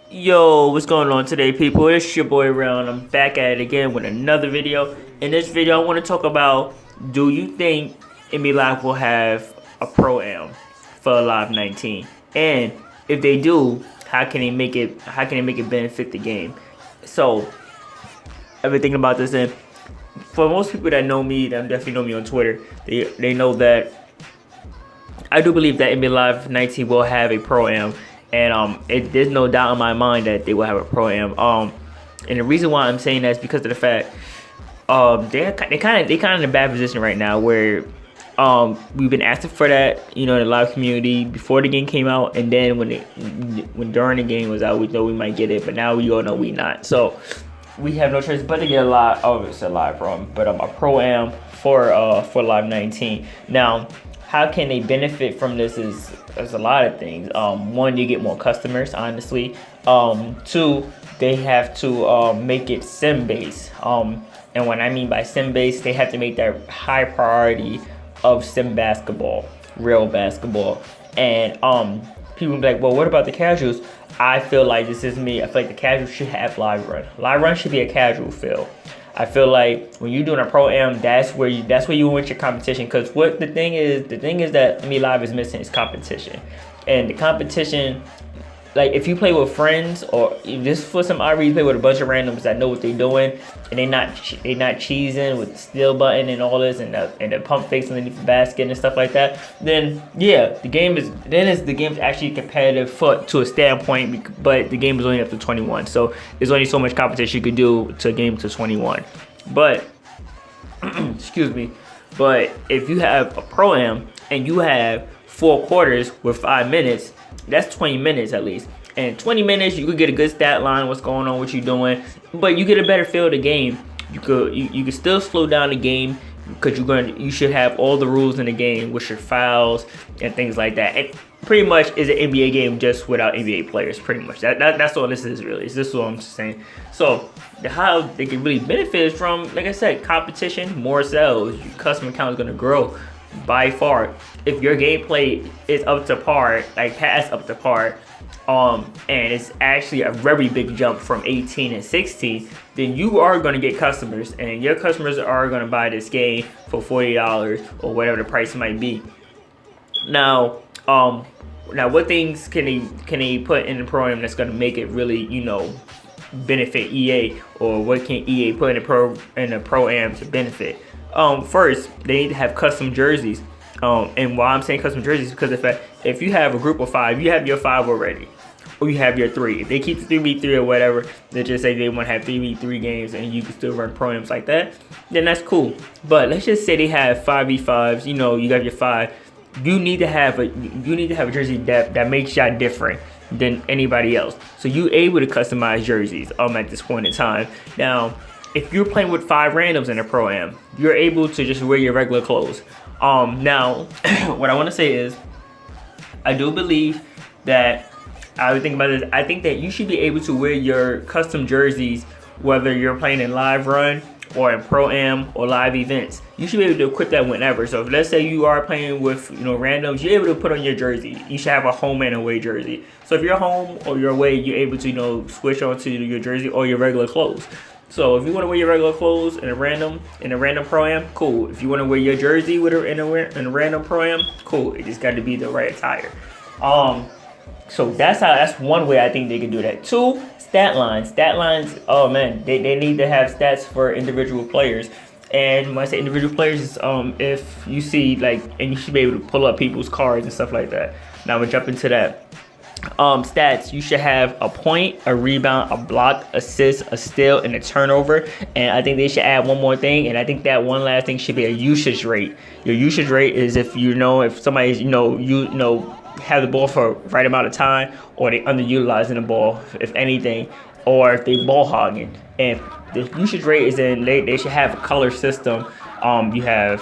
Yo, what's going on today, people? It's your boy Round. I'm back at it again with another video. In this video, I want to talk about, do you think NBA Live will have a Pro-Am for Live 19? And if they do, how can they make it benefit the game? So, I've been thinking about this, and for most people that know me, that definitely know me on Twitter, they know that I do believe that NBA Live 19 will have a Pro-Am. And there's no doubt in my mind that they will have a Pro-Am. And the reason why I'm saying that is because of the fact they kind of in a bad position right now, where we've been asking for that, in the live community before the game came out, and then when during the game was out, we thought we might get it, but now we all know we not. So we have no choice but to get a Pro-Am for Live 19. Now, how can they benefit from this is a lot of things. One, you get more customers, honestly. Two, they have to make it sim based. And what I mean by sim based, they have to make that high priority of sim basketball, real basketball. And people be like, well, what about the casuals? I feel like, this is me, I feel like the casuals should have live run. Live run should be a casual feel. I feel like when you're doing a Pro-Am, that's where you win your competition. Because the thing is that NBA Live is missing is competition. And the competition, like if you play with friends, or if just for some odd reason you play with a bunch of randoms that know what they're doing, and they not cheesing with the steal button and all this, and the pump fakes underneath the basket and stuff like that, then yeah, the game is actually competitive to a standpoint. But the game is only up to 21, so there's only so much competition you could do to a game to 21. But excuse me. But if you have a Pro-Am and you have 4 quarters with 5 minutes, that's 20 minutes at least. And 20 minutes, you could get a good stat line, what's going on, what you're doing, but you get a better feel of the game. You could still slow down the game, because you should have all the rules in the game, which are fouls and things like that. It pretty much is an NBA game just without NBA players. Pretty much that's all this is really. This is what I'm saying. So how they can really benefit is from, like I said, competition, more sales. Your customer count is gonna grow by far. If your gameplay is up to par, like past up to par, and it's actually a very big jump from 18 and 16, then you are going to get customers, and your customers are going to buy this game for $40 or whatever the price might be. Now what things can they put in the Pro-Am that's going to make it really, benefit EA, or what can EA put in the Pro-Am to benefit? First, they need to have custom jerseys. And why I'm saying custom jerseys, because if you have a group of 5, you have your 5 already, or you have your 3. If they keep the 3v3 or whatever, they just say they want to have 3v3 games, and you can still run Pro-Ams like that, then that's cool. But let's just say they have 5v5s. You got your 5. You need to have a jersey that makes y'all different than anybody else. So you able to customize jerseys at this point in time. Now, if you're playing with 5 randoms in a Pro-Am, you're able to just wear your regular clothes. Now, what I want to say is, I do believe that, I would think about this, I think that you should be able to wear your custom jerseys whether you're playing in live run or in Pro-Am or live events. You should be able to equip that whenever. So if, let's say you are playing with randoms, you're able to put on your jersey. You should have a home and away jersey. So if you're home or you're away, you're able to switch onto your jersey or your regular clothes. So if you want to wear your regular clothes in a random Pro-Am, cool. If you want to wear your jersey in a random Pro-Am, cool. It just got to be the right attire. So that's one way I think they can do that. 2, stat lines. Stat lines, oh man, they need to have stats for individual players. And when I say individual players, if you see and you should be able to pull up people's cards and stuff like that. Now I'm gonna jump into that. Stats, you should have a point, a rebound, a block, assist, a steal, and a turnover. And I think they should add one more thing, and I think that one last thing should be a usage rate. Your usage rate is if somebody's have the ball for right amount of time, or they underutilizing the ball, if anything, or if they ball hogging. And the usage rate is in, they should have a color system. You have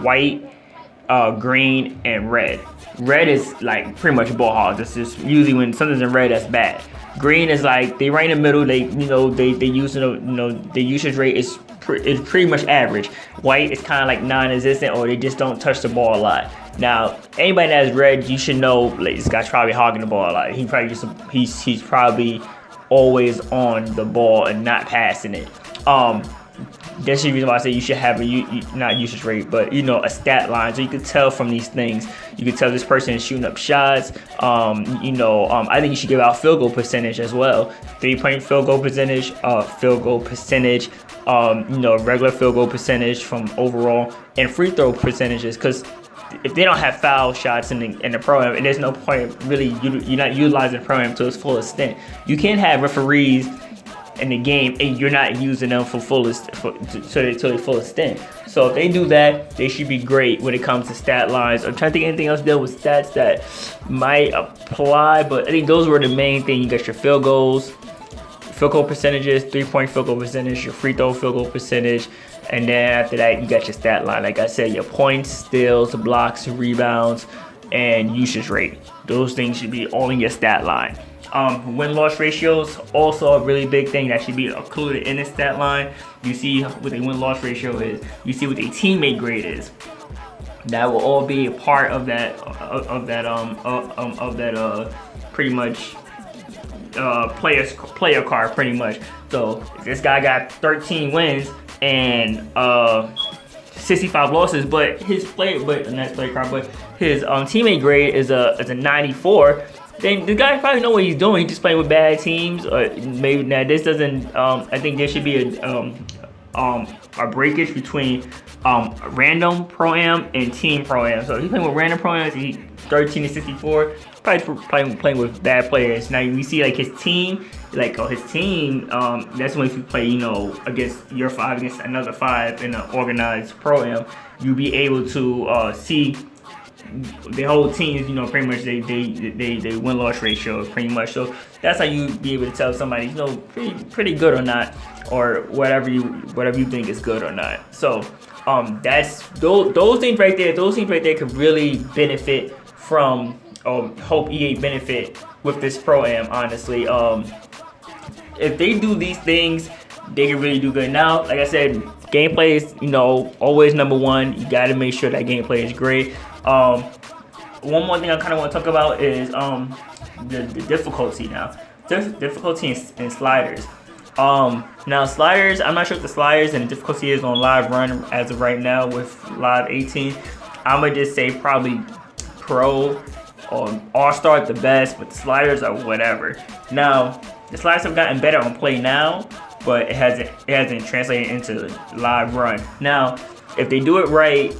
white, green, and red. Red is pretty much ball hogs. It's just usually when something's in red, that's bad. Green is they right in the middle. They use the usage rate is pretty much average. White is kind of non-existent, or they just don't touch the ball a lot. Now, anybody that's red, you should know like, this guy's probably hogging the ball a lot. He's probably always on the ball and not passing it. That's the reason why I say you should have not usage rate, but a stat line, so you can tell from these things. You can tell this person is shooting up shots. I think you should give out field goal percentage as well. 3-point field goal percentage, regular field goal percentage from overall, and free throw percentages. Because if they don't have foul shots in the program, and there's no point really, you're not utilizing the program to its full extent. You can't have referees in the game and you're not using them to their full extent. So if they do that, they should be great when it comes to stat lines. I'm trying to think anything else deal with stats that might apply, but I think those were the main thing. You got your field goals, field goal percentages, 3-point field goal percentage, your free throw field goal percentage, and then after that you got your stat line. Like I said, your points, steals, blocks, rebounds, and usage rate. Those things should be all in your stat line. Win-loss ratios, also a really big thing that should be included in the stat line. You see what a win-loss ratio is. You see what a teammate grade is. That will all be a part of that pretty much player card pretty much. So if this guy got 13 wins and 65 losses, but his teammate grade is a 94. Then the guy probably know what he's doing. He's just playing with bad teams, or maybe now this doesn't. I think there should be a breakage between random pro-am and team pro-am. So if he's playing with random pro-ams, he's 13 to 64. Probably playing with bad players. Now we see like his team, that's when if you play, against your 5 against another 5 in an organized pro-am, you'll be able to see the whole teams, pretty much they win-loss ratio pretty much. So that's how you be able to tell somebody, pretty good or not, or whatever you think is good or not. So that's those things right there. Those things right there could really benefit from, hope EA benefit with this pro-am. Honestly, if they do these things, they can really do good. Now, like I said, gameplay is always number one. You got to make sure that gameplay is great. One more thing I kind of want to talk about is the difficulty now. Difficulty in sliders. Now sliders, I'm not sure what the sliders and the difficulty is on Live Run as of right now with Live 18. I'm gonna just say probably Pro or All-Star at the best, but the sliders are whatever. Now the sliders have gotten better on Play Now, but it hasn't translated into Live Run. Now if they do it right,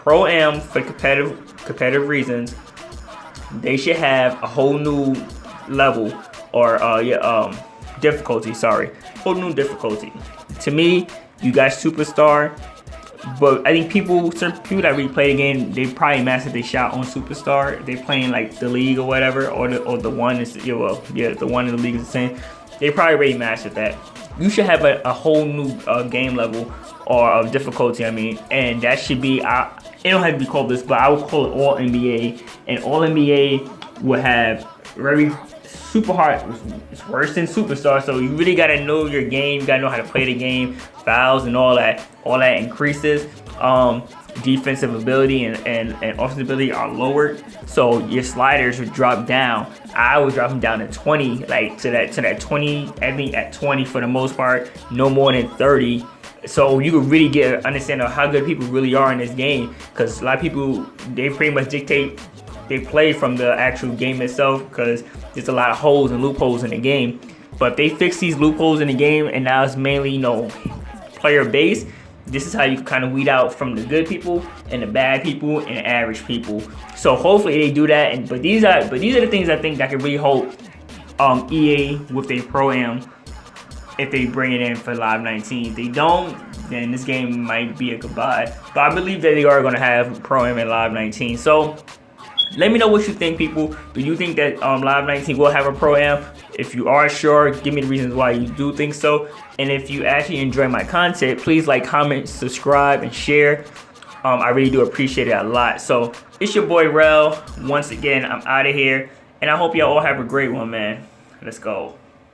Pro-Am, for competitive reasons, they should have a whole new level or difficulty. Whole new difficulty. To me, you got Superstar, but I think certain people that really play the game, they probably mastered their shot on Superstar. They playing like the league or whatever, or the one is the one in the league is the same. They probably already mastered that. You should have a whole new game level or difficulty. And that should be. It don't have to be called this, but I would call it All NBA. And All NBA will have very super hard. It's worse than Superstar. So you really gotta know your game. You gotta know how to play the game. Fouls and all that. All that increases. Defensive ability and offensive ability are lowered. So your sliders would drop down. I would drop them down to 20, like to that 20. I think at 20 for the most part. No more than 30. So you can really get an understanding of how good people really are in this game, because a lot of people, they pretty much dictate they play from the actual game itself, because there's a lot of holes and loopholes in the game. But if they fix these loopholes in the game and now it's mainly player based, this is how you kind of weed out from the good people and the bad people and the average people. So hopefully they do that. But these are the things I think that can really help EA with their Pro-Am. If they bring it in for Live 19. If they don't, then this game might be a goodbye. But I believe that they are going to have Pro-Am in Live 19. So let me know what you think, people. Do you think that Live 19 will have a Pro-Am? If you are sure, give me the reasons why you do think so. And if you actually enjoy my content, please like, comment, subscribe, and share. I really do appreciate it a lot. So it's your boy Rel. Once again, I'm out of here. And I hope y'all all have a great one, man. Let's go.